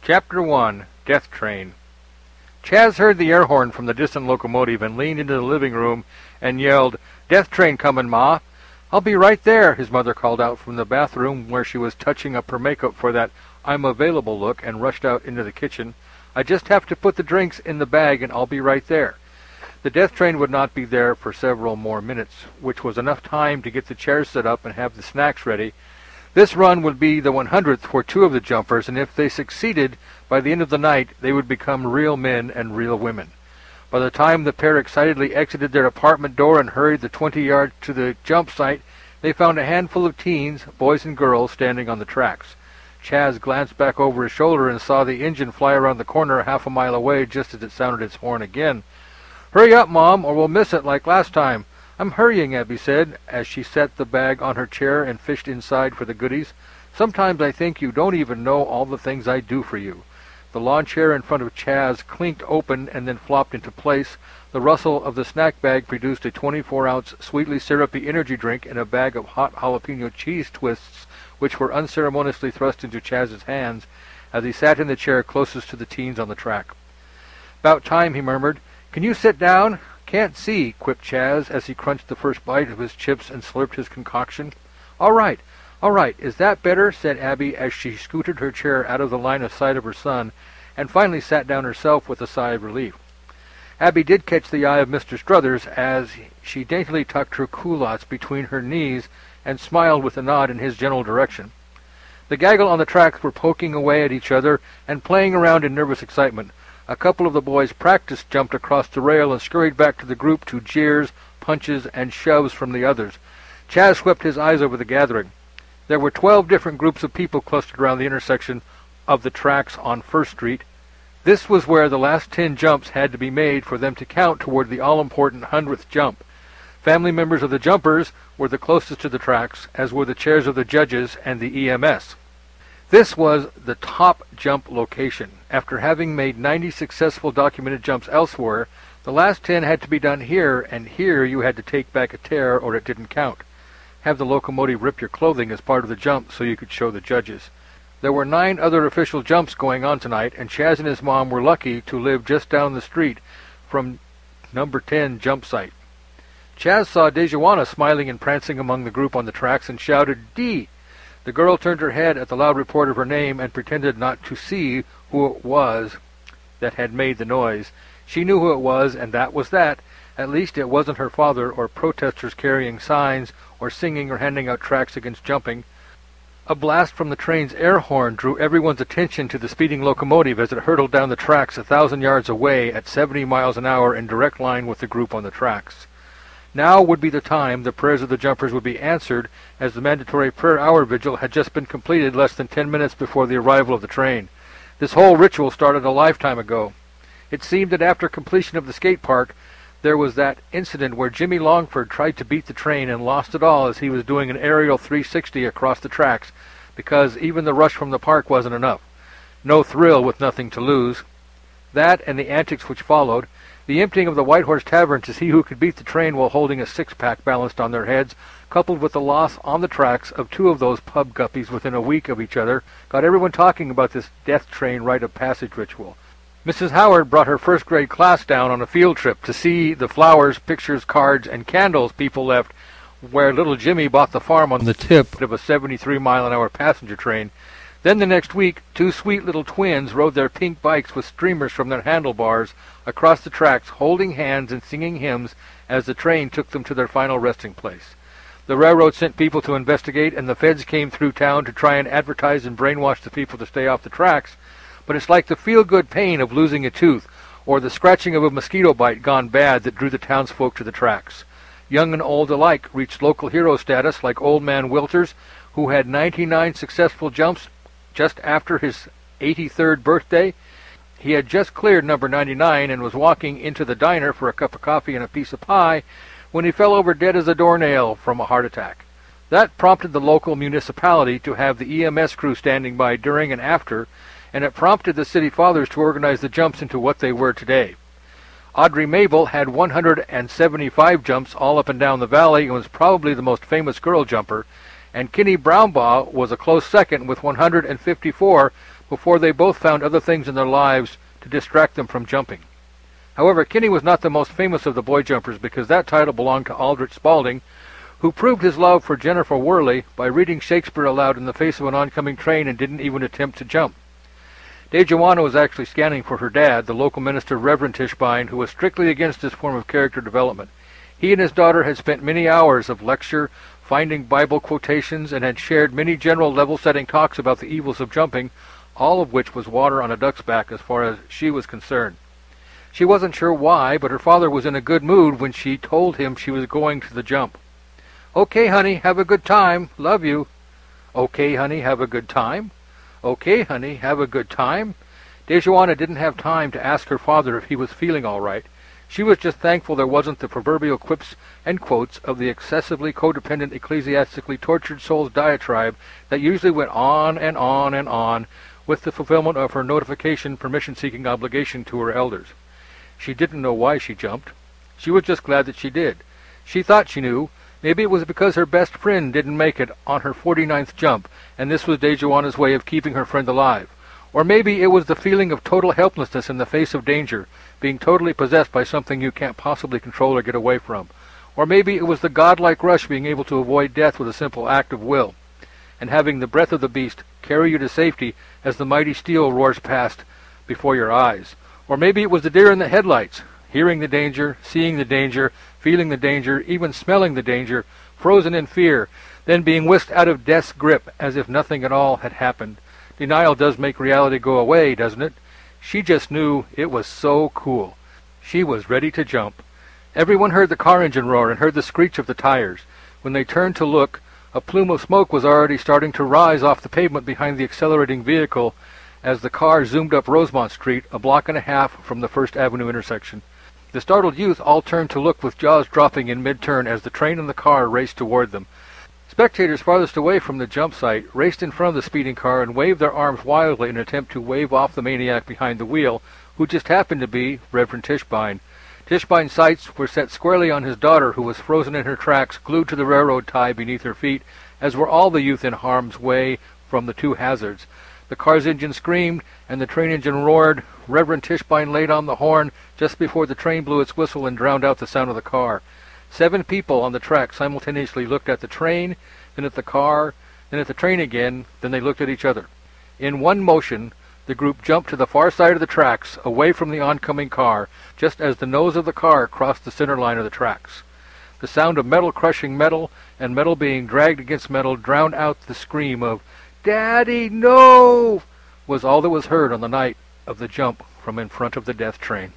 Chapter 1. Death Train. Chaz heard the air horn from the distant locomotive and leaned into the living room and yelled, "Death train comin', Ma!" "I'll be right there," his mother called out from the bathroom where she was touching up her makeup for that "I'm available" look, and rushed out into the kitchen. "I just have to put the drinks in the bag and I'll be right there." The death train would not be there for several more minutes, which was enough time to get the chairs set up and have the snacks ready. This run would be the 100th for two of the jumpers, and if they succeeded, by the end of the night they would become real men and real women. By the time the pair excitedly exited their apartment door and hurried the 20 yards to the jump site, they found a handful of teens, boys and girls, standing on the tracks. Chaz glanced back over his shoulder and saw the engine fly around the corner half a mile away just as it sounded its horn again. "Hurry up, Mom, or we'll miss it like last time." "I'm hurrying," Abby said, as she set the bag on her chair and fished inside for the goodies. "Sometimes I think you don't even know all the things I do for you." The lawn chair in front of Chaz clinked open and then flopped into place. The rustle of the snack bag produced a 24-ounce sweetly syrupy energy drink and a bag of hot jalapeno cheese twists, which were unceremoniously thrust into Chaz's hands as he sat in the chair closest to the teens on the track. "About time," he murmured. "Can you sit down?" "Can't see," quipped Chaz as he crunched the first bite of his chips and slurped his concoction. All right. Is that better?" said Abby as she scooted her chair out of the line of sight of her son and finally sat down herself with a sigh of relief. Abby did catch the eye of Mr. Struthers as she daintily tucked her culottes between her knees and smiled with a nod in his general direction. The gaggle on the tracks were poking away at each other and playing around in nervous excitement. A couple of the boys jumped across the rail and scurried back to the group to jeers, punches, and shoves from the others. Chaz swept his eyes over the gathering. There were 12 different groups of people clustered around the intersection of the tracks on First Street. This was where the last 10 jumps had to be made for them to count toward the all-important 100th jump. Family members of the jumpers were the closest to the tracks, as were the chairs of the judges and the EMS. This was the top jump location. After having made 90 successful documented jumps elsewhere, the last 10 had to be done here, and here you had to take back a tear or it didn't count. Have the locomotive rip your clothing as part of the jump so you could show the judges. There were 9 other official jumps going on tonight, and Chaz and his mom were lucky to live just down the street from number 10 jump site. Chaz saw Dejuana smiling and prancing among the group on the tracks and shouted, "Dee!" The girl turned her head at the loud report of her name and pretended not to see who it was that had made the noise. She knew who it was, and that was that. At least it wasn't her father or protesters carrying signs or singing or handing out tracts against jumping. A blast from the train's air horn drew everyone's attention to the speeding locomotive as it hurtled down the tracks 1,000 yards away at 70 miles an hour in direct line with the group on the tracks. Now would be the time the prayers of the jumpers would be answered, as the mandatory prayer hour vigil had just been completed less than 10 minutes before the arrival of the train. This whole ritual started a lifetime ago. It seemed that after completion of the skate park, there was that incident where Jimmy Longford tried to beat the train and lost it all as he was doing an aerial 360 across the tracks, because even the rush from the park wasn't enough. No thrill with nothing to lose. That and the antics which followed, the emptying of the White Horse Tavern to see who could beat the train while holding a six-pack balanced on their heads, coupled with the loss on the tracks of 2 of those pub guppies within a week of each other, got everyone talking about this death train rite of passage ritual. Mrs. Howard brought her first-grade class down on a field trip to see the flowers, pictures, cards, and candles people left where little Jimmy bought the farm on the tip of a 73-mile-an-hour passenger train. Then the next week, 2 sweet little twins rode their pink bikes with streamers from their handlebars across the tracks, holding hands and singing hymns as the train took them to their final resting place. The railroad sent people to investigate, and the feds came through town to try and advertise and brainwash the people to stay off the tracks, but it's like the feel-good pain of losing a tooth or the scratching of a mosquito bite gone bad that drew the townsfolk to the tracks. Young and old alike reached local hero status, like Old Man Wilters, who had 99 successful jumps just after his 83rd birthday. He had just cleared number 99 and was walking into the diner for a cup of coffee and a piece of pie when he fell over dead as a doornail from a heart attack. That prompted the local municipality to have the EMS crew standing by during and after, and it prompted the city fathers to organize the jumps into what they were today. Audrey Mabel had 175 jumps all up and down the valley and was probably the most famous girl jumper, and Kenny Brownbaugh was a close second with 154, before they both found other things in their lives to distract them from jumping. However, Kinney was not the most famous of the boy jumpers because that title belonged to Aldrich Spaulding, who proved his love for Jennifer Worley by reading Shakespeare aloud in the face of an oncoming train and didn't even attempt to jump. Dejeuner was actually scanning for her dad, the local minister Reverend Tischbein, who was strictly against this form of character development. He and his daughter had spent many hours of lecture, finding Bible quotations, and had shared many general level-setting talks about the evils of jumping, all of which was water on a duck's back as far as she was concerned. She wasn't sure why, but her father was in a good mood when she told him she was going to the jump. "Okay, honey, have a good time. Love you." "Okay, honey, have a good time." "Okay, honey, have a good time." Dejeuner didn't have time to ask her father if he was feeling all right. She was just thankful there wasn't the proverbial quips and quotes of the excessively codependent, ecclesiastically tortured soul's diatribe that usually went on and on and on with the fulfillment of her notification, permission-seeking obligation to her elders. She didn't know why she jumped. She was just glad that she did. She thought she knew. Maybe it was because her best friend didn't make it on her 49th jump, and this was Dejeuner's way of keeping her friend alive. Or maybe it was the feeling of total helplessness in the face of danger, being totally possessed by something you can't possibly control or get away from. Or maybe it was the godlike rush being able to avoid death with a simple act of will, and having the breath of the beast carry you to safety as the mighty steel roars past before your eyes. Or maybe it was the deer in the headlights, hearing the danger, seeing the danger, feeling the danger, even smelling the danger, frozen in fear, then being whisked out of death's grip as if nothing at all had happened. Denial does make reality go away, doesn't it? She just knew it was so cool. She was ready to jump. Everyone heard the car engine roar and heard the screech of the tires. When they turned to look, a plume of smoke was already starting to rise off the pavement behind the accelerating vehicle as the car zoomed up Rosemont Street, a block and a half from the First Avenue intersection. The startled youth all turned to look with jaws dropping in mid-turn as the train and the car raced toward them. Spectators farthest away from the jump site raced in front of the speeding car and waved their arms wildly in an attempt to wave off the maniac behind the wheel, who just happened to be Reverend Tischbein. Tischbein's sights were set squarely on his daughter, who was frozen in her tracks, glued to the railroad tie beneath her feet, as were all the youth in harm's way from the two hazards. The car's engine screamed, and the train engine roared. Reverend Tischbein laid on the horn just before the train blew its whistle and drowned out the sound of the car. 7 people on the track simultaneously looked at the train, then at the car, then at the train again, then they looked at each other. In one motion, the group jumped to the far side of the tracks, away from the oncoming car, just as the nose of the car crossed the center line of the tracks. The sound of metal crushing metal, and metal being dragged against metal, drowned out the scream of, "Daddy, no!" was all that was heard on the night of the jump from in front of the death train.